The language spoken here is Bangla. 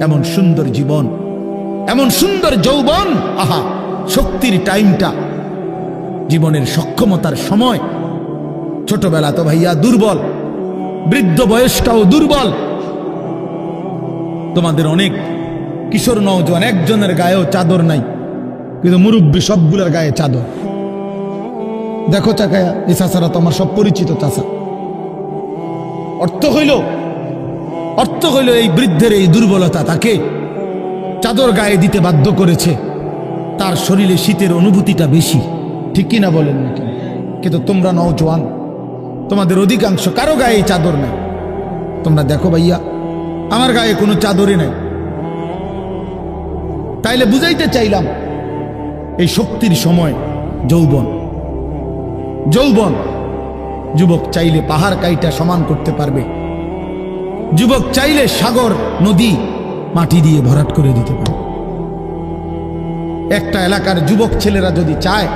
এমন সুন্দর জীবন, এমন সুন্দর যৌবন, আহা শক্তির টাইমটা, জীবনের সক্ষমতার সময়। ছোটবেলা তো ভাইয়া দুর্বল, বৃদ্ধ বয়সটাও দুর্বল। তোমাদের অনেক কিশোর নওজোয়ান একজনের গায়েও চাদর নাই, কিন্তু মুরব্বী সবগুলোর গায়ে চাদর। দেখো চাকায়া, এই চাচারা তো আমার সব পরিচিত চাচা। অর্থ হইল এই বৃদ্ধের এই দুর্বলতা তাকে চাদর গায়ে দিতে বাধ্য করেছে। তার শরীরে শীতের অনুভূতিটা বেশি, ঠিক কিনা বলেন নাকি? কিন্তু তোমরা নওজোয়ান, তোমাদের অধিকাংশ কারো গায়ে এই চাদর নাই। তোমরা দেখো ভাইয়া, আমার গায়ে কোনো চাদরই নাই। তাইলে বুঝাইতে চাইলাম, এই শক্তির সময় যৌবন। যুবক চাইলে পাহাড় কাইটা সমান করতে পারবে, যুবক চাইলে সাগর নদী মাটি দিয়ে ভরাট করে দিতে পারবে। একটা এলাকার যুবক ছেলেরা যদি চায়